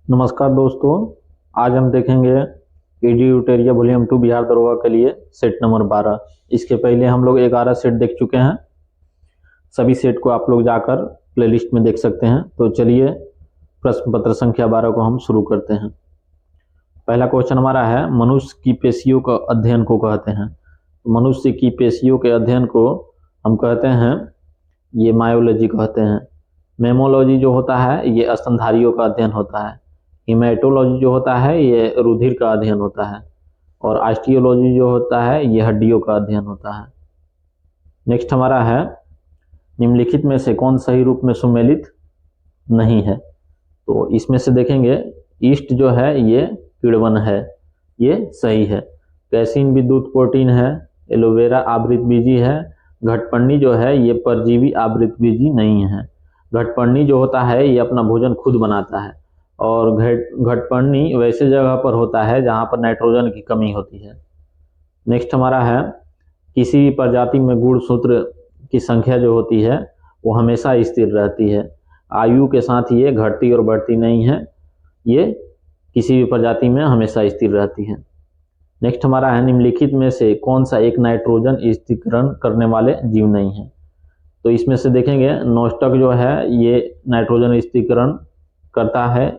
नमस्कार दोस्तों। आज हम देखेंगे ईडीयूटेरिया वॉल्यूम 2 बिहार दरोगा के लिए सेट नंबर 12। इसके पहले हम लोग 11 सेट देख चुके हैं। सभी सेट को आप लोग जाकर प्लेलिस्ट में देख सकते हैं। तो चलिए प्रश्न पत्र संख्या 12 को हम शुरू करते हैं। पहला क्वेश्चन हमारा है, मनुष्य की पेशियों का अध्ययन को कहते हैं। मनुष्य की पेशियों के अध्ययन को हम कहते हैं, ये मायोलॉजी कहते हैं। मेमोलॉजी जो होता है ये स्तनधारियों का अध्ययन होता है। हिमेटोलॉजी जो होता है ये रुधिर का अध्ययन होता है। और ऑस्टियोलॉजी जो होता है ये हड्डियों का अध्ययन होता है। नेक्स्ट हमारा है, निम्नलिखित में से कौन सही रूप में सुमेलित नहीं है। तो इसमें से देखेंगे, ईस्ट जो है ये किण्वन है, ये सही है। कैसीन विद्युत प्रोटीन है। एलोवेरा आवृत बीजी है। घटपर्णी जो है ये परजीवी आवृत बीजी नहीं है। घटपर्णी जो होता है ये अपना भोजन खुद बनाता है। और घटपर्णी वैसे जगह पर होता है जहाँ पर नाइट्रोजन की कमी होती है। नेक्स्ट हमारा है, किसी भी प्रजाति में गुणसूत्र की संख्या जो होती है वो हमेशा स्थिर रहती है। आयु के साथ ये घटती और बढ़ती नहीं है, ये किसी भी प्रजाति में हमेशा स्थिर रहती है। नेक्स्ट हमारा है, निम्नलिखित में से कौन सा एक नाइट्रोजन स्थिरीकरण करने वाले जीव नहीं है। तो इसमें से देखेंगे, नोस्टक जो है ये नाइट्रोजन स्थिरीकरण करता है,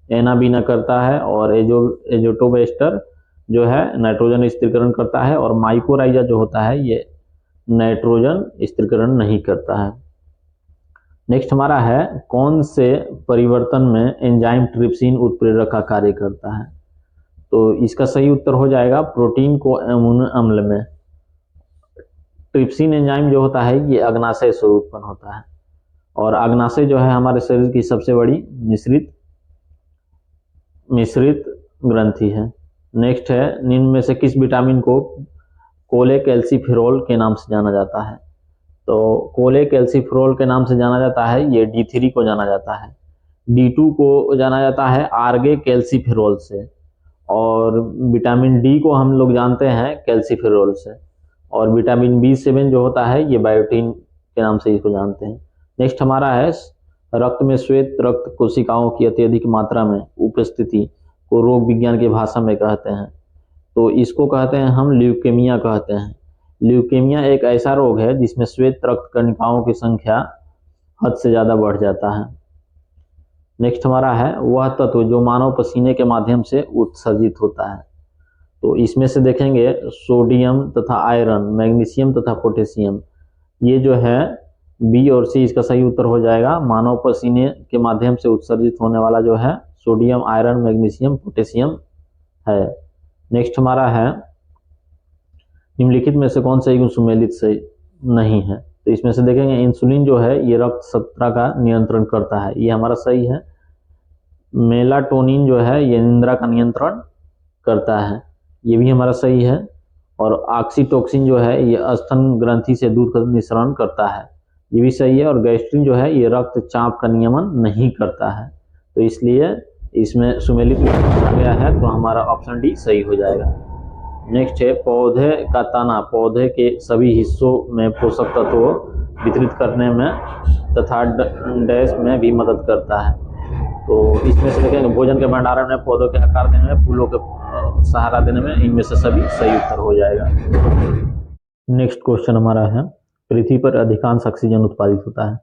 एनाबीना करता है, और एजोटोबेस्टर जो है नाइट्रोजन स्थिरीकरण करता है, और माइकोराइजा जो होता है ये नाइट्रोजन स्थिरीकरण नहीं करता है। नेक्स्ट हमारा है, कौन से परिवर्तन में एंजाइम ट्रिप्सिन उत्प्रेरक का कार्य करता है। तो इसका सही उत्तर हो जाएगा प्रोटीन को अम्ल अम्ल में। ट्रिप्सिन एंजाइम जो होता है ये अग्नाशय से उत्पन्न होता है, और अग्नाशय जो है हमारे शरीर की सबसे बड़ी मिश्रित ग्रंथि है। नेक्स्ट है, निम्न में से किस विटामिन को कोलेकैल्सिफेरॉल के नाम से जाना जाता है। तो कोलेकैल्सिफेरॉल के नाम से जाना जाता है, ये D3 को जाना जाता है। D2 को जाना जाता है आर्गे कैल्सिफेरॉल से, और विटामिन डी को हम लोग जानते हैं कैल्सिफेरॉल से, और विटामिन B7 जो होता है ये बायोटीन के नाम से इसको जानते हैं। नेक्स्ट हमारा है, रक्त में श्वेत रक्त कोशिकाओं की अत्यधिक मात्रा में उपस्थिति को रोग विज्ञान की भाषा में कहते हैं। तो इसको कहते हैं हम ल्यूकेमिया कहते हैं। ल्यूकेमिया एक ऐसा रोग है जिसमें श्वेत रक्त कणिकाओं की संख्या हद से ज़्यादा बढ़ जाता है। नेक्स्ट हमारा है, वह तत्व जो मानव पसीने के माध्यम से उत्सर्जित होता है। तो इसमें से देखेंगे, सोडियम तथा आयरन, मैग्नीशियम तथा पोटेशियम, ये जो है बी और सी इसका सही उत्तर हो जाएगा। मानव पसीने के माध्यम से उत्सर्जित होने वाला जो है सोडियम, आयरन, मैग्नीशियम, पोटेशियम है। नेक्स्ट हमारा है, निम्नलिखित में से कौन सा गुण सुमेलित से नहीं है। तो इसमें से देखेंगे, इंसुलिन जो है ये रक्त शर्करा का नियंत्रण करता है, ये हमारा सही है। मेलाटोनिन जो है ये निद्रा का नियंत्रण करता है, ये भी हमारा सही है। और ऑक्सीटोसिन जो है ये स्तन ग्रंथि से दूध का निःसरण करता है, ये भी सही है। और गैस्ट्रिन जो है ये रक्तचाप का नियमन नहीं करता है, तो इसलिए इसमें सुमेलित आ गया है, तो हमारा ऑप्शन डी सही हो जाएगा। नेक्स्ट है, पौधे का तना पौधे के सभी हिस्सों में पोषक तत्वों वितरित करने में तथा डैश में भी मदद करता है। तो इसमें से देखेंगे, भोजन के भंडारण में, पौधों के आकार देने में, फूलों के सहारा देने में, इनमें से सभी सही उत्तर हो जाएगा। नेक्स्ट क्वेश्चन हमारा है, पृथ्वी पर अधिकांश ऑक्सीजन उत्पादित होता है।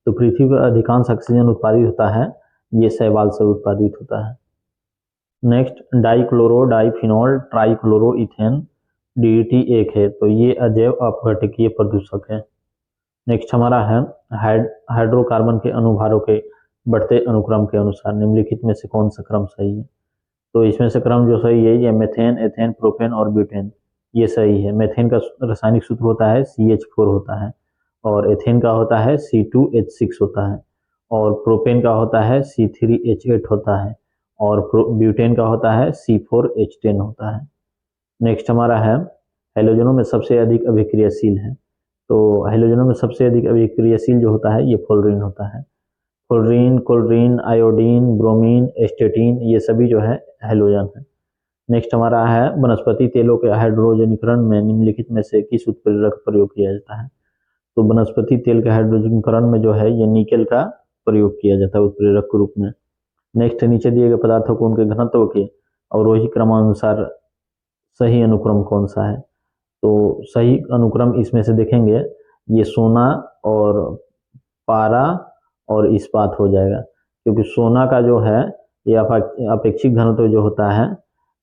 तो पृथ्वी पर अधिकांश ऑक्सीजन उत्पादित होता है, ये शैवाल से उत्पादित होता है। Next, dichloro diphenyl trichloro ethane DDT एक है, तो ये अजैव अपघटकीय प्रदूषक है। नेक्स्ट हमारा है, हाइड्रोकार्बन के अणुभारों के बढ़ते अनुक्रम के अनुसार निम्नलिखित में से कौन सा क्रम सही है। तो इसमें से क्रम जो सही है ये मेथेन, एथेन, प्रोपेन और ब्यूटेन, ये सही है। मेथेन का रासायनिक सूत्र होता है CH4 होता है, और एथेन का होता है C2H6 होता है, और प्रोपेन का होता है C3H8 होता है, और ब्यूटेन का होता है C4H10 होता है। नेक्स्ट हमारा है, हेलोजनों में सबसे अधिक अभिक्रियाशील है। तो हेलोजनों में सबसे अधिक अभिक्रियाशील जो होता है ये फ्लोरीन होता है। फ्लोरीन, क्लोरीन, आयोडीन, ब्रोमीन, एस्टेटीन, ये सभी जो है हेलोजन है। नेक्स्ट हमारा है, वनस्पति तेलों के हाइड्रोजनीकरण में निम्नलिखित में से किस उत्प्रेरक प्रयोग किया जाता है। तो वनस्पति तेल के हाइड्रोजनीकरण में जो है ये निकेल का प्रयोग किया जाता है उत्प्रेरक के रूप में। नेक्स्ट, नीचे दिए गए पदार्थों को उनके घनत्व के अवरोही क्रमानुसार सही अनुक्रम कौन सा है? तो सही अनुक्रम इसमें से देखेंगे, ये सोना और पारा और इस्पात हो जाएगा, क्योंकि सोना का जो है ये अपेक्षिक घनत्व जो होता है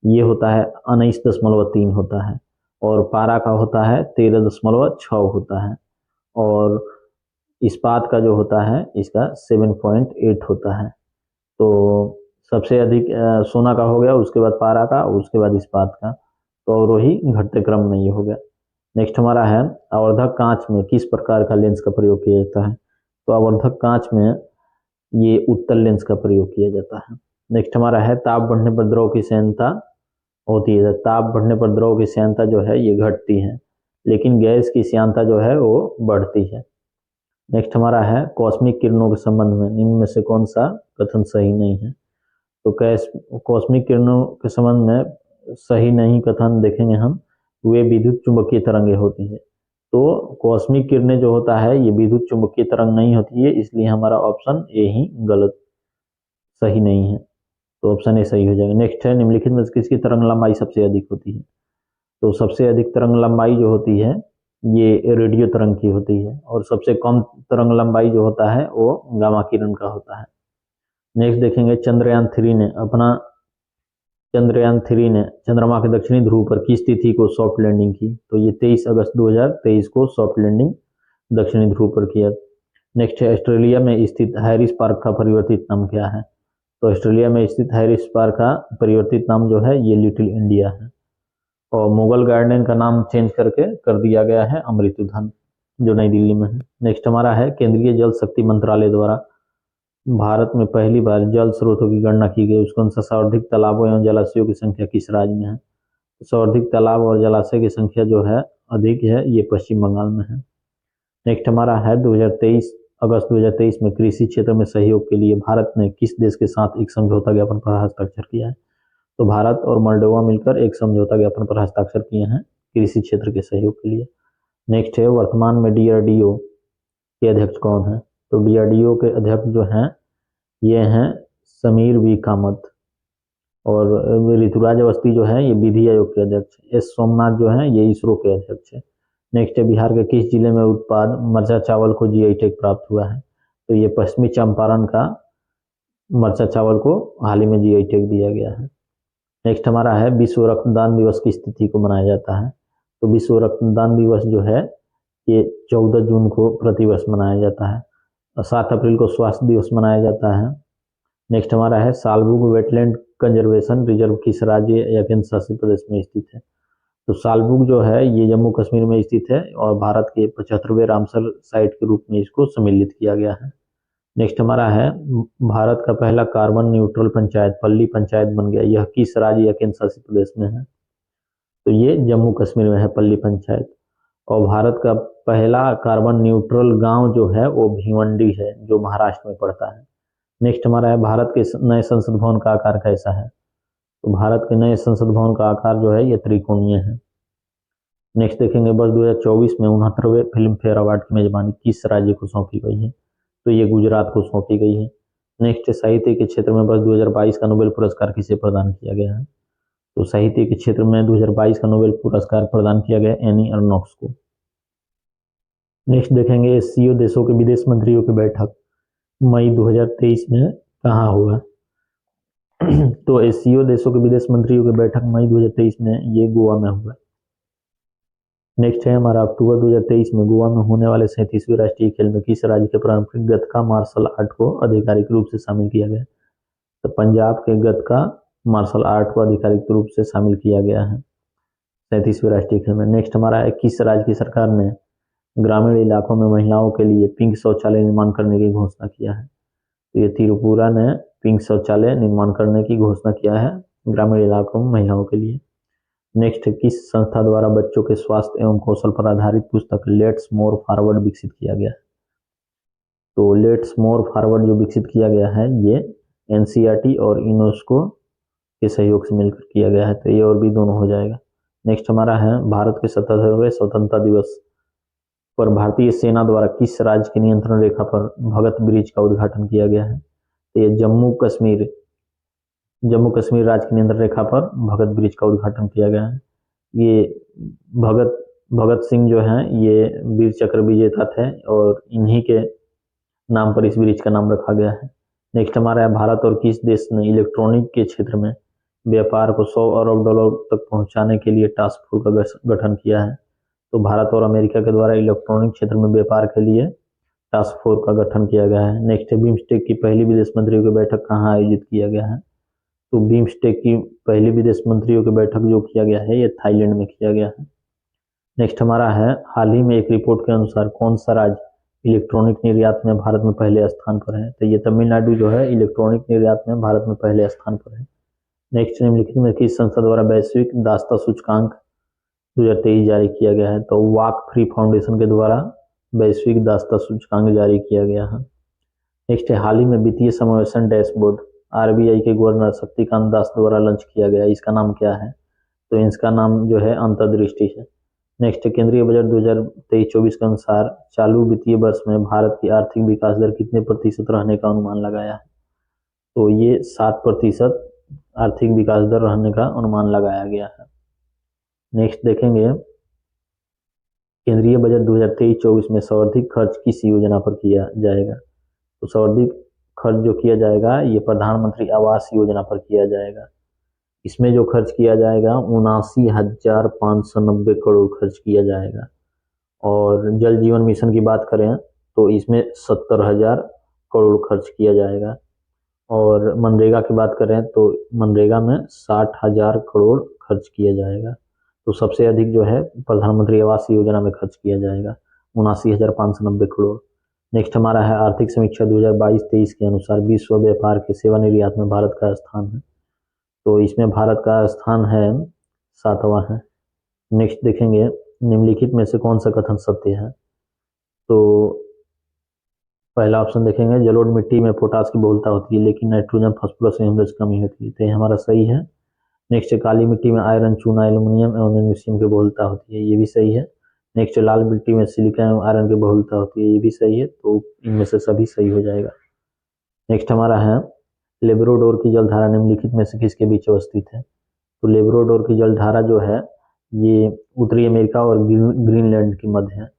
ये होता है 19.3 होता है, और पारा का होता है 13.6 होता है, और इस्पात का जो होता है इसका 7.8 होता है। तो सबसे अधिक सोना का हो गया, उसके बाद पारा का, उसके बाद इस्पात का, तो अवरोही घटते क्रम में ये हो गया। नेक्स्ट हमारा है, आवर्धक कांच में किस प्रकार का लेंस का प्रयोग किया जाता है? तो आवर्धक कांच में ये उत्तल लेंस का प्रयोग किया जाता है। नेक्स्ट हमारा है, ताप बढ़ने पर द्रव की श्यानता होती है। ताप बढ़ने पर द्रव की श्यानता जो है ये घटती है, लेकिन गैस की श्यानता जो है वो बढ़ती है। नेक्स्ट हमारा है, कॉस्मिक किरणों के संबंध में निम्न में से कौन सा कथन सही नहीं है? तो कॉस्मिक किरणों के संबंध में सही नहीं कथन देखेंगे हम, वे विद्युत चुंबकीय तरंगें होती है। तो कॉस्मिक किरणें जो होता है ये विद्युत चुंबकीय तरंग नहीं होती है, इसलिए हमारा ऑप्शन ए ही गलत सही नहीं है, तो ऑप्शन ए सही हो जाएगा। नेक्स्ट है, निम्नलिखित में किसकी तरंग लंबाई सबसे अधिक होती है? तो सबसे अधिक तरंग लंबाई जो होती है ये रेडियो तरंग की होती है, और सबसे कम तरंग लंबाई जो होता है वो गामा किरण का होता है। नेक्स्ट देखेंगे, चंद्रयान 3 ने चंद्रमा के दक्षिणी ध्रुव पर किस तिथि को सॉफ्ट लैंडिंग की? तो ये 23 अगस्त 2023 को सॉफ्ट लैंडिंग दक्षिणी ध्रुव पर किया। नेक्स्ट है, ऑस्ट्रेलिया में स्थित हैरिस पार्क का परिवर्तित नाम क्या है? तो ऑस्ट्रेलिया में स्थित हैरिस पार्क का परिवर्तित नाम जो है ये लिटिल इंडिया है, और मुगल गार्डन का नाम चेंज करके कर दिया गया है अमृत उद्यान, जो नई दिल्ली में है। नेक्स्ट हमारा है, केंद्रीय जल शक्ति मंत्रालय द्वारा भारत में पहली बार जल स्रोतों की गणना की गई, उसके अनुसार सर्वाधिक तालाबों एवं जलाशयों की संख्या किस राज्य में है? सर्वाधिक तालाब और जलाशय की संख्या जो है अधिक है ये पश्चिम बंगाल में है। नेक्स्ट हमारा है, 2023 अगस्त 2023 में कृषि क्षेत्र में सहयोग के लिए भारत ने किस देश के साथ एक समझौता ज्ञापन पर हस्ताक्षर किया है? तो भारत और मोल्डोवा मिलकर एक समझौता ज्ञापन पर हस्ताक्षर किए हैं कृषि क्षेत्र के सहयोग के लिए। नेक्स्ट है, वर्तमान में डीआरडीओ के अध्यक्ष कौन है? तो डीआरडीओ के अध्यक्ष जो हैं ये हैं समीर वी कामत, और ऋतुराज अवस्थी जो है ये विधि आयोग के अध्यक्ष। एस सोमनाथ जो है ये इसरो के अध्यक्ष है। नेक्स्ट है, बिहार के किस जिले में उत्पाद मरचा चावल को जीआई टैग प्राप्त हुआ है? तो ये पश्चिमी चंपारण का मरचा चावल को हाल ही में जीआई टैग दिया गया है। नेक्स्ट हमारा है, विश्व रक्तदान दिवस किस तिथि को मनाया जाता है? तो विश्व रक्तदान दिवस जो है ये 14 जून को प्रतिवर्ष मनाया जाता है, और 7 अप्रैल को स्वास्थ्य दिवस मनाया जाता है। नेक्स्ट हमारा है, सालबुग वेटलैंड कंजर्वेशन रिजर्व किस राज्य या केंद्र शासित प्रदेश में स्थित है? तो सालबुग जो है ये जम्मू कश्मीर में स्थित है, और भारत के 75वें रामसर साइट के रूप में इसको सम्मिलित किया गया है। नेक्स्ट हमारा है, भारत का पहला कार्बन न्यूट्रल पंचायत पल्ली पंचायत बन गया, यह किस राज्य या केंद्र शासित प्रदेश में है? तो ये जम्मू कश्मीर में है पल्ली पंचायत। और भारत का पहला कार्बन न्यूट्रल गांव जो है वो भिवंडी है, जो महाराष्ट्र में पड़ता है। नेक्स्ट हमारा है, भारत के नए संसद भवन का आकार कैसा है? तो भारत के नए संसद भवन का आकार जो है ये त्रिकोणीय है। नेक्स्ट देखेंगे, वर्ष 2024 में 69वें फिल्म फेयर अवार्ड की मेजबानी किस राज्य को सौंपी गई है? तो ये गुजरात को सौंपी गई है। नेक्स्ट, साहित्य के क्षेत्र में वर्ष 2022 का नोबेल पुरस्कार किसे प्रदान किया गया है? तो साहित्य के क्षेत्र में 2022 का नोबेल पुरस्कार प्रदान किया गया एनी अर्नोक्स को। नेक्स्ट देखेंगे, एससीओ देशों के विदेश मंत्रियों की बैठक मई 2023 में कहाँ हुआ? तो एससीओ देशों के विदेश मंत्रियों की बैठक मई 2023 में ये गोवा में हुआ। नेक्स्ट है हमारा, अक्टूबर 2023 में गोवा में होने वाले 37वें राष्ट्रीय खेल में किस राज्य के पारंपरिक गतका मार्शल आर्ट को आधिकारिक रूप से शामिल किया गया? तो पंजाब के गतका मार्शल आर्ट को आधिकारिक रूप से शामिल किया गया है 37वें राष्ट्रीय खेल में। नेक्स्ट हमारा है, किस राज्य की सरकार ने ग्रामीण इलाकों में महिलाओं के लिए पिंक शौचालय निर्माण करने की घोषणा किया है? तो ये त्रिपुरा ने पिंक शौचालय निर्माण करने की घोषणा किया है ग्रामीण इलाकों में महिलाओं के लिए। नेक्स्ट, किस संस्था द्वारा बच्चों के स्वास्थ्य एवं कौशल पर आधारित पुस्तक लेट्स मोर फॉरवर्ड विकसित किया गया है? तो लेट्स मोर फॉरवर्ड जो विकसित किया गया है ये एनसीईआरटी और यूनेस्को के सहयोग से मिलकर किया गया है, तो ये और भी दोनों हो जाएगा। नेक्स्ट हमारा है, भारत के 77वें स्वतंत्रता दिवस पर भारतीय सेना द्वारा किस राज्य की नियंत्रण रेखा पर भगत ब्रिज का उद्घाटन किया गया है? तो ये जम्मू कश्मीर जम्मू कश्मीर राज्य की नियंत्रण रेखा पर भगत ब्रिज का उद्घाटन किया गया है। ये भगत सिंह जो हैं ये वीर चक्र विजेता थे और इन्हीं के नाम पर इस ब्रिज का नाम रखा गया है। नेक्स्ट हमारा है, भारत और किस देश ने इलेक्ट्रॉनिक के क्षेत्र में व्यापार को 100 अरब डॉलर तक पहुंचाने के लिए टास्क फोर्स का गठन किया है। तो भारत और अमेरिका के द्वारा इलेक्ट्रॉनिक क्षेत्र में व्यापार के लिए टास्क फोर्स का गठन किया गया है। नेक्स्ट है, बिम्स्टेक की पहली विदेश मंत्रियों की बैठक कहाँ आयोजित किया गया है। तो बिम्स्टेक की पहली विदेश मंत्रियों की बैठक जो किया गया है ये थाईलैंड में किया गया है। नेक्स्ट हमारा है, हाल ही में एक रिपोर्ट के अनुसार कौन सा राज्य इलेक्ट्रॉनिक निर्यात में भारत में पहले स्थान पर है। तो ये तमिलनाडु जो है इलेक्ट्रॉनिक निर्यात में भारत में पहले स्थान पर है। नेक्स्ट निम्नलिखित में किस संस्था द्वारा वैश्विक दासता सूचकांक 2023 जारी किया गया है। तो वाक फ्री फाउंडेशन के द्वारा वैश्विक दासता सूचकांक जारी किया गया है। नेक्स्ट है, हाल ही में वित्तीय समावेशन डैशबोर्ड आरबीआई के गवर्नर शक्तिकांत दास द्वारा लॉन्च किया गया, इसका नाम क्या है। तो इसका नाम जो है अंतर्दृष्टि है। नेक्स्ट, केंद्रीय बजट 2023-24 के अनुसार चालू वित्तीय वर्ष में भारत की आर्थिक विकास दर कितने प्रतिशत रहने का अनुमान लगाया है। तो ये 7% आर्थिक विकास दर रहने का अनुमान लगाया गया है। नेक्स्ट देखेंगे, केंद्रीय बजट 2023-24 में सर्वाधिक खर्च किस योजना पर किया जाएगा। तो सर्वाधिक खर्च जो किया जाएगा ये प्रधानमंत्री आवास योजना पर किया जाएगा। इसमें जो खर्च किया जाएगा 79,590 करोड़ खर्च किया जाएगा। और जल जीवन मिशन की बात करें तो इसमें 70,000 करोड़ खर्च किया जाएगा। और मनरेगा की बात करें तो मनरेगा में 60,000 करोड़ खर्च किया जाएगा। तो सबसे अधिक जो है प्रधानमंत्री आवास योजना में खर्च किया जाएगा 79,590 करोड़। नेक्स्ट हमारा है, आर्थिक समीक्षा 2022-23 के अनुसार विश्व व्यापार के सेवा निर्यात में भारत का स्थान है। तो इसमें भारत का स्थान है 7वां है। नेक्स्ट देखेंगे, निम्नलिखित में से कौन सा कथन सत्य है। तो पहला ऑप्शन देखेंगे, जलोढ़ मिट्टी में पोटास की बहुलता होती है लेकिन नाइट्रोजन फास्फोरस में की कमी होती है। तो ये हमारा सही है। नेक्स्ट, काली मिट्टी में आयरन, चूना, एल्यूमिनियम एवं मैग्नीशियम की बहुलता होती है, ये भी सही है। नेक्स्ट, लाल मिट्टी में सिलिका एवं आयरन की बहुलता होती है, ये भी सही है। तो इनमें से सभी सही हो जाएगा। नेक्स्ट हमारा है, लेब्राडोर की जलधारा निम्नलिखित में से किसके बीच अवस्थित है। तो लेब्राडोर की जलधारा जो है ये उत्तरी अमेरिका और ग्रीनलैंड के मध्य है।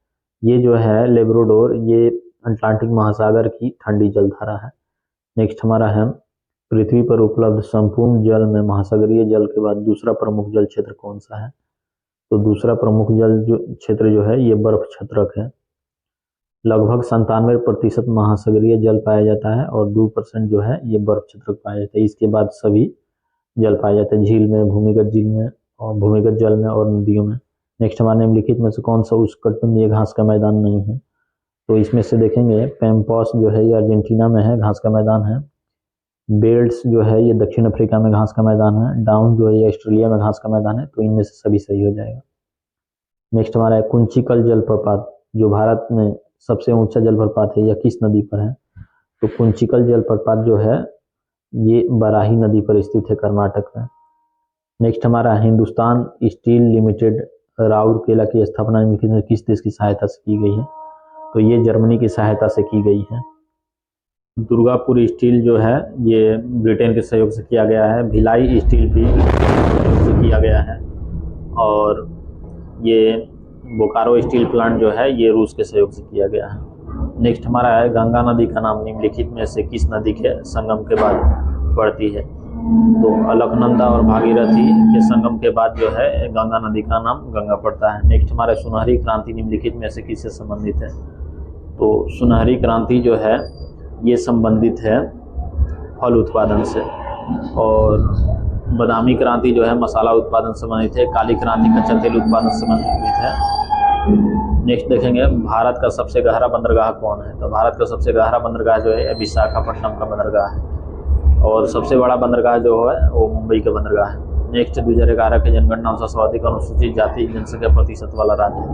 ये जो है लेब्राडोर ये अटलांटिक महासागर की ठंडी जलधारा है। नेक्स्ट हमारा है, पृथ्वी पर उपलब्ध संपूर्ण जल में महासागरीय जल के बाद दूसरा प्रमुख जल क्षेत्र कौन सा है। तो दूसरा प्रमुख जल क्षेत्र जो है ये बर्फ छत्रक है। लगभग 97% महासागरीय जल पाया जाता है और 2% जो है ये बर्फ छत्रक पाया जाता है। इसके बाद सभी जल पाए जाते हैं झील में, झील में और भूमिगत जल में और नदियों में। नेक्स्ट हमारे निम्नलिखित में से कौन सा उष्णकटिबंधीय घास का मैदान नहीं है। तो इसमें से देखेंगे, पैम्पॉस जो है ये अर्जेंटीना में है, घास का मैदान है। बेल्ट्स जो है ये दक्षिण अफ्रीका में घास का मैदान है। डाउन जो है ये ऑस्ट्रेलिया में घास का मैदान है। तो इनमें से सभी सही हो जाएगा। नेक्स्ट हमारा है, कुंचिकल जलप्रपात जो भारत में सबसे ऊंचा जलप्रपात है यह किस नदी पर है। तो कुंचिकल जलप्रपात जो है ये बराही नदी पर स्थित है, कर्नाटक में। नेक्स्ट हमारा, हिंदुस्तान स्टील लिमिटेड राउरकेला की स्थापना निम्नलिखित में किस देश की सहायता से की गई है। तो ये जर्मनी की सहायता से की गई है। दुर्गापुर स्टील जो है ये ब्रिटेन के सहयोग से किया गया है। भिलाई स्टील भी सहयोग से किया गया है। और ये बोकारो स्टील प्लांट जो है ये रूस के सहयोग से किया गया है। नेक्स्ट हमारा है, गंगा नदी का नाम निम्नलिखित में से किस नदी के संगम के बाद पड़ती है। तो अलकनंदा और भागीरथी के संगम के बाद जो है गंगा नदी का नाम गंगा पड़ता है। नेक्स्ट हमारा, सुनहरी क्रांति निम्नलिखित में से किससे संबंधित है। तो सुनहरी क्रांति जो है ये संबंधित है फल उत्पादन से। और बादामी क्रांति जो है मसाला उत्पादन से संबंधित है। काली क्रांति कच्चा तेल उत्पादन से संबंधित है। नेक्स्ट देखेंगे, भारत का सबसे गहरा बंदरगाह कौन है। तो भारत का सबसे गहरा बंदरगाह जो है विशाखापट्टनम का बंदरगाह है। और सबसे बड़ा बंदरगाह जो है वो मुंबई का बंदरगाह है। नेक्स्ट, 2011 के जनगणना अनुसार सर्वाधिक अनुसूचित जाति जनसंख्या प्रतिशत वाला राज्य है।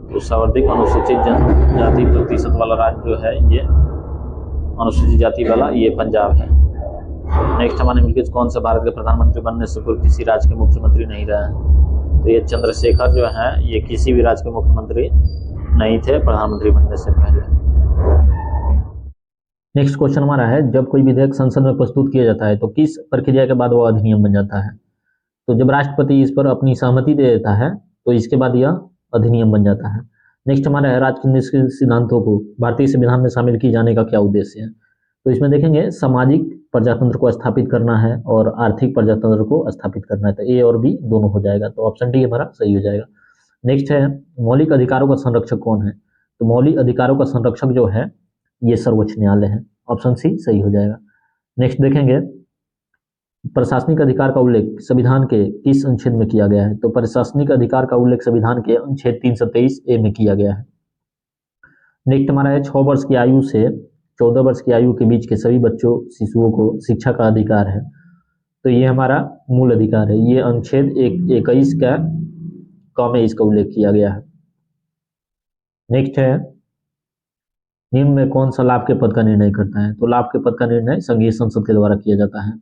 तो सर्वाधिक अनुसूचित जनजाति प्रतिशत वाला राज्य जो है ये अनुसूचित जाति वाला ये पंजाब है। नेक्स्ट हमारे निम्नलिखित कौन से भारत के प्रधानमंत्री बनने से पूर्व किसी राज्य के मुख्यमंत्री नहीं रहे हैं। तो ये चंद्रशेखर जो है ये किसी भी राज्य के मुख्यमंत्री नहीं थे प्रधानमंत्री बनने से पहले। नेक्स्ट क्वेश्चन हमारा है, जब कोई विधेयक संसद में प्रस्तुत किया जाता है तो किस प्रक्रिया के बाद वो अधिनियम बन जाता है? तो जब राष्ट्रपति इस पर अपनी सहमति दे देता है तो इसके बाद यह अधिनियम बन जाता है। नेक्स्ट हमारा है, राजनीतिक सिद्धांतों को भारतीय संविधान में शामिल किए जाने का क्या उद्देश्य है? तो इसमें देखेंगे सामाजिक प्रजातंत्र को स्थापित करना है और आर्थिक प्रजातंत्र को स्थापित करना है। तो ए और बी दोनों हो जाएगा, तो ऑप्शन डी हमारा सही हो जाएगा। नेक्स्ट है, मौलिक अधिकारों का संरक्षक कौन है? तो मौलिक अधिकारों का संरक्षक जो है ये सर्वोच्च न्यायालय है, ऑप्शन सी सही हो जाएगा। नेक्स्ट देखेंगे, प्रशासनिक अधिकार का उल्लेख संविधान के किस अनुच्छेद में किया गया है? तो प्रशासनिक अधिकार का उल्लेख संविधान के अनुच्छेद 323 ए में किया गया है। नेक्स्ट हमारा है, 6 वर्ष की आयु से 14 वर्ष की आयु के बीच के सभी बच्चों शिशुओं को शिक्षा का अधिकार है। तो ये हमारा मूल अधिकार है, ये अनुच्छेद 21 का क में इसका उल्लेख किया गया है। नेक्स्ट है, निम्न में कौन सा लाभ के पद का निर्णय करता है? तो लाभ के पद का निर्णय संघीय संसद के द्वारा किया जाता है।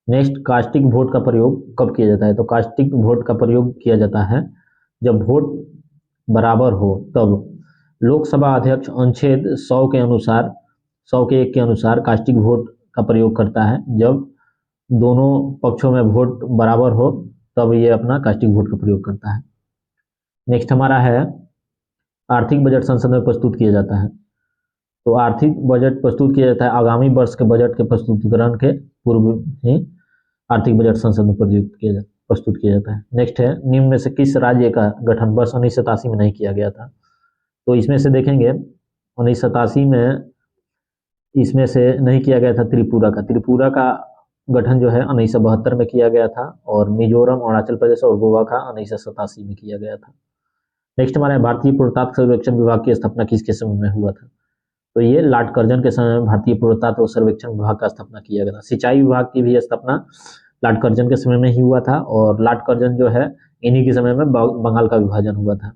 नेक्स्ट, कास्टिक वोट का प्रयोग कब किया जाता है? तो कास्टिक वोट का प्रयोग किया जाता है जब वोट बराबर हो तब। लोकसभा अध्यक्ष अनुच्छेद 100 के अनुसार 100 के 1 के अनुसार कास्टिक वोट का प्रयोग करता है, जब दोनों पक्षों में वोट बराबर हो तब ये अपना कास्टिक वोट का प्रयोग करता है। नेक्स्ट हमारा है, आर्थिक बजट संसद में प्रस्तुत किया जाता है। तो आर्थिक बजट प्रस्तुत किया जाता है आगामी वर्ष के बजट के प्रस्तुतिकरण के पूर्व ही आर्थिक बजट संसद में प्रस्तुत किया जाता है। नेक्स्ट है, निम्न में से किस राज्य का गठन वर्ष 1987 में नहीं किया गया था? तो इसमें से देखेंगे 1987 में इसमें से नहीं किया गया था त्रिपुरा का गठन जो है 1972 में किया गया था, और मिजोरम, अरुणाचल प्रदेश और गोवा का 1987 में किया गया था। नेक्स्ट हमारा भारतीय पुरातत्व सर्वेक्षण विभाग की स्थापना किसके समय में हुआ था? तो ये लॉर्ड कर्जन के समय में भारतीय पुरातत्व सर्वेक्षण विभाग का स्थापना किया गया था। सिंचाई विभाग की भी स्थापना लॉर्ड कर्जन के समय में ही हुआ था, और लॉर्ड कर्जन जो है इन्हीं के समय में बंगाल का विभाजन हुआ था।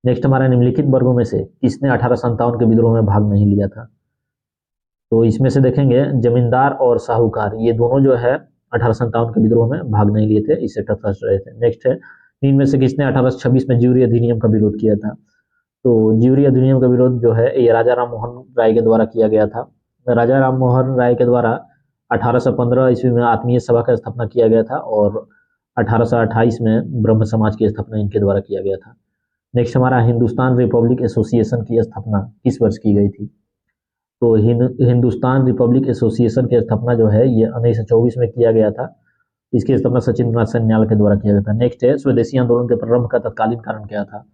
नेक्स्ट हमारा, निम्नलिखित वर्गों में से किसने 1857 के विद्रोह में भाग नहीं लिया था? तो इसमें से देखेंगे जमींदार और साहूकार, ये दोनों जो है 1857 के विद्रोह में भाग नहीं लिए थे, इससे तटस्थ रहे थे। नेक्स्ट है, इनमें से किसने 1826 में ज्यूरी अधिनियम का विरोध किया था? तो ज्यूरी अधिनियम का विरोध जो है ये राजा राम मोहन राय के द्वारा किया गया था। राजा राम मोहन राय के द्वारा 1815 ईस्वी में आत्मीय सभा का स्थापना किया गया था, और 1828 में ब्रह्म समाज की स्थापना इनके द्वारा किया गया था। नेक्स्ट हमारा, हिंदुस्तान रिपब्लिक एसोसिएशन की स्थापना किस वर्ष की गई थी? तो हिंदुस्तान रिपब्लिक एसोसिएशन की स्थापना जो है ये 1924 में किया गया था। इसकी स्थापना सचिंद्रनाथ सन्याल के द्वारा किया गया था। नेक्स्ट है, स्वदेशी आंदोलन के प्रारंभ का तत्कालीन कारण क्या था?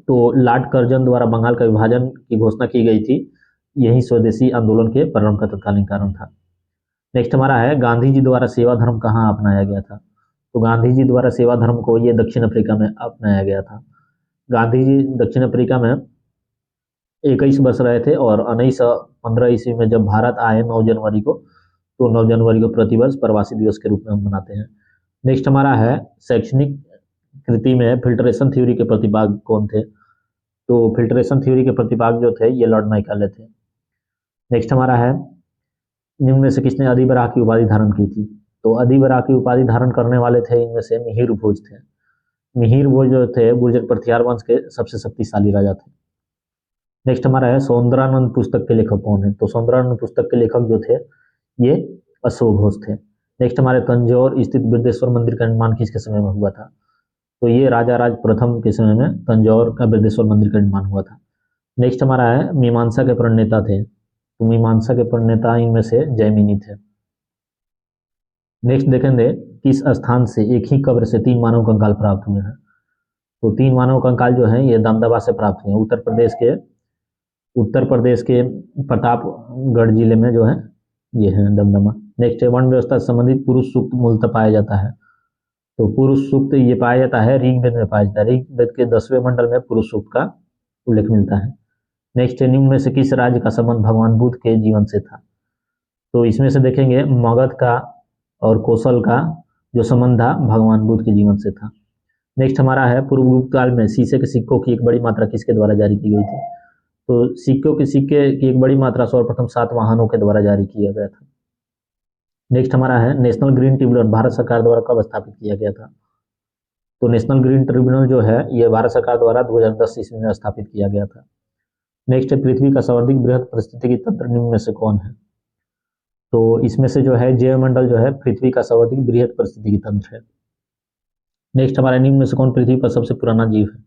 तो लॉर्ड कर्जन द्वारा बंगाल का विभाजन की घोषणा की गई थी, यही स्वदेशी आंदोलन के प्रारंभ का तत्कालीन कारण था। नेक्स्ट हमारा है, गांधी जी द्वारा सेवा धर्म कहाँ अपनाया गया था? तो गांधी जी द्वारा सेवा धर्म को ये दक्षिण अफ्रीका में अपनाया गया था। गांधी जी दक्षिण अफ्रीका में 21 वर्ष रहे थे, और 1915 ईस्वी में जब भारत आए 9 जनवरी को, तो 9 जनवरी को प्रतिवर्ष प्रवासी दिवस के रूप में हम मनाते हैं। नेक्स्ट हमारा है, शैक्षणिक कृति में फिल्ट्रेशन थ्योरी के प्रतिपादक कौन थे? तो फिल्ट्रेशन थ्योरी के प्रतिपादक जो थे ये लॉर्ड मैकाले थे। नेक्स्ट हमारा है, निम्न में से किसने अधिबराह की उपाधि धारण की थी? तो अधिबराह की उपाधि धारण करने वाले थे इनमें से मिहिर भोज थे। मिहिर भोज जो थे गुर्जर प्रथियार वंश के सबसे शक्तिशाली राजा थे। नेक्स्ट हमारा है, सौंदरानंद पुस्तक के लेखक कौन है? तो सौंदरानंद पुस्तक के लेखक जो थे ये अशोक घोष थे। नेक्स्ट हमारे, तंजौर स्थित बृहदेश्वर मंदिर का निर्माण किसके समय में हुआ था? तो ये राजा राज प्रथम के समय में तंजौर का बृहदेश्वर मंदिर का निर्माण हुआ था। नेक्स्ट हमारा है, मीमांसा के प्रणेता थे। तो मीमांसा के प्रणेता इनमें से जैमिनी थे। नेक्स्ट देखेंगे, किस स्थान से एक ही कब्र से 3 मानव कंकाल प्राप्त हुए हैं? तो 3 मानव कंकाल जो है ये दमदमा से प्राप्त हुए हैं, उत्तर प्रदेश के प्रतापगढ़ जिले में जो है ये है दमदमा। नेक्स्ट है, वर्ण व्यवस्था से संबंधित पुरुष सूक्त मूलतः पाया जाता है। तो पुरुष सूक्त ये पाया जाता है ऋग्वेद में पाया जाता है। ऋग्वेद के 10वें मंडल में पुरुष सूक्त का उल्लेख मिलता है। नेक्स्ट है, निम्न में से किस राज्य का संबंध भगवान बुद्ध के जीवन से था? तो इसमें से देखेंगे मगध का और कौशल का जो संबंध था भगवान बुद्ध के जीवन से था। नेक्स्ट हमारा है, पूर्व गुप्त काल में शीशे के सिक्कों की एक बड़ी मात्रा किसके द्वारा जारी की गई थी? तो सिक्के की एक बड़ी मात्रा सर्वप्रथम सातवाहनों के द्वारा जारी किया गया था। नेक्स्ट हमारा है, नेशनल ग्रीन ट्रिब्यूनल भारत सरकार द्वारा कब स्थापित किया गया था? तो नेशनल ग्रीन ट्रिब्यूनल जो है ये भारत सरकार द्वारा 2010 ईस्वी में स्थापित किया गया था। नेक्स्ट है पृथ्वी का सर्वाधिक बृहद पारिस्थितिकी तंत्र निम्न में से कौन है। तो इसमें से जो है जैवमंडल जो है पृथ्वी का सर्वाधिक बृहद पारिस्थितिकी तंत्र है। नेक्स्ट हमारा निम्न में से कौन पृथ्वी पर सबसे पुराना जीव है।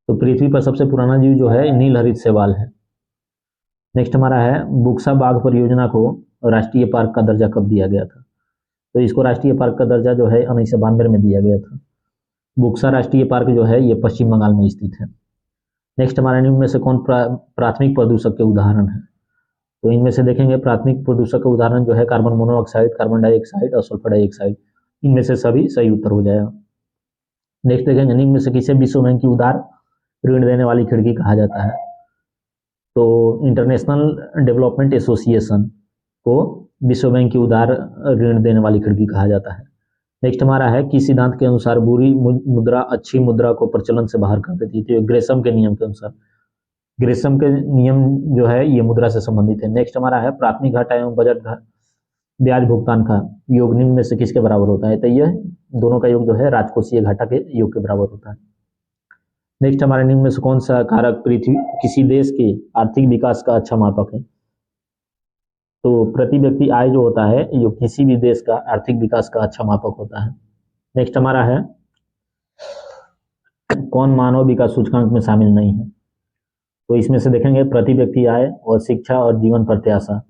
तो पृथ्वी पर सबसे पुराना जीव जो है नील हरित शैवाल है। नेक्स्ट हमारा है बुक्सा बाघ परियोजना को राष्ट्रीय पार्क का दर्जा कब दिया गया था। तो इसको राष्ट्रीय पार्क का दर्जा जो है 1992 में दिया गया था। बुक्सा राष्ट्रीय पार्क जो है ये पश्चिम बंगाल में स्थित है। नेक्स्ट हमारे निम्न में से कौन प्राथमिक प्रदूषक के उदाहरण है। तो इनमें से देखेंगे प्राथमिक प्रदूषक के उदाहरण जो है कार्बन मोनोऑक्साइड, कार्बन डाइऑक्साइड और सल्फर डाइऑक्साइड। इनमें से सभी सही उत्तर हो जाएगा। नेक्स्ट देखेंगे निम्न में से किसे विश्व बैंक की उदार ऋण देने वाली खिड़की कहा जाता है। तो इंटरनेशनल डेवलपमेंट एसोसिएशन को विश्व बैंक की उदार ऋण देने वाली खिड़की कहा जाता है। नेक्स्ट हमारा है किस सिद्धांत के अनुसार बुरी मुद्रा अच्छी मुद्रा को प्रचलन से बाहर कर देती है। तो ग्रेसम के नियम के अनुसार, ग्रेसम के नियम जो है ये मुद्रा से संबंधित है। नेक्स्ट हमारा है प्राथमिक घाटा एवं बजट ब्याज भुगतान का योग निम्न में से किसके बराबर होता है। तो यह दोनों का योग जो है राजकोषीय घाटा के योग के बराबर होता है। नेक्स्ट हमारे निम्न में से कौन सा कारक पृथ्वी किसी देश के आर्थिक विकास का अच्छा मापक है। तो प्रति व्यक्ति आय जो होता है ये किसी भी देश का आर्थिक विकास का अच्छा मापक होता है। नेक्स्ट हमारा है कौन मानव विकास सूचकांक में शामिल नहीं है। तो इसमें से देखेंगे प्रति व्यक्ति आय और शिक्षा और जीवन प्रत्याशा,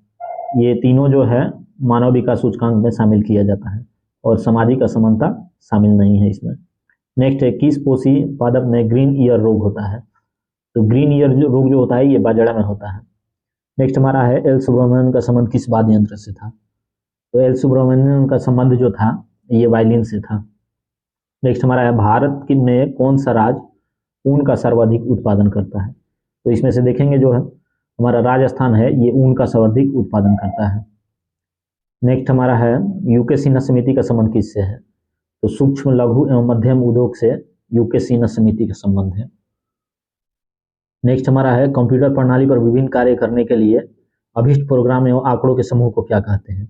ये तीनों जो है मानव विकास सूचकांक में शामिल किया जाता है और सामाजिक असमानता शामिल नहीं है इसमें। नेक्स्ट है किस पोषी पादप में ग्रीन ईयर रोग होता है। तो ग्रीन ईयर रोग जो होता है ये बाजरा में होता है। नेक्स्ट हमारा है एल सुब्रमण्यम का संबंध किस वाद्य यंत्र से था। तो एल सुब्रमण्यम का संबंध जो था ये वायलिन से था। नेक्स्ट हमारा है भारत में कौन सा राज्य ऊन का सर्वाधिक उत्पादन करता है। तो इसमें से देखेंगे जो है हमारा राजस्थान है ये ऊन का सर्वाधिक उत्पादन करता है। नेक्स्ट हमारा है यूके सीना समिति का संबंध किससे है। तो सूक्ष्म लघु एवं मध्यम उद्योग से यूके सीना समिति का संबंध है। नेक्स्ट हमारा है कंप्यूटर प्रणाली पर विभिन्न कार्य करने के लिए अभिष्ट प्रोग्राम एवं आंकड़ों के समूह को क्या कहते हैं।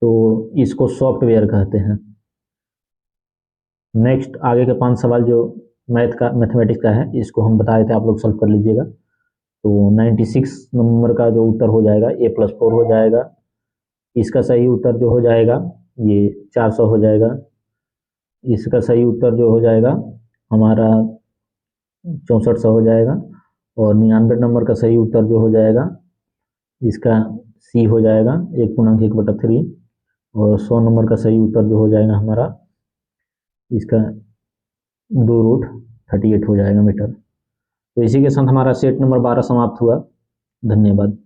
तो इसको सॉफ्टवेयर कहते हैं। नेक्स्ट आगे के 5 सवाल जो मैथमेटिक्स का है इसको हम बताए थे, आप लोग सॉल्व कर लीजिएगा। तो 96 नंबर का जो उत्तर हो जाएगा A+4 हो जाएगा। इसका सही उत्तर जो हो जाएगा ये 400 हो जाएगा। इसका सही उत्तर जो हो जाएगा हमारा 6400 हो जाएगा। और 99 नंबर का सही उत्तर जो हो जाएगा इसका C हो जाएगा 1/1/3। और 100 नंबर का सही उत्तर जो हो जाएगा हमारा इसका 2√38 हो जाएगा मीटर। तो इसी के साथ हमारा सेट नंबर 12 समाप्त हुआ। धन्यवाद।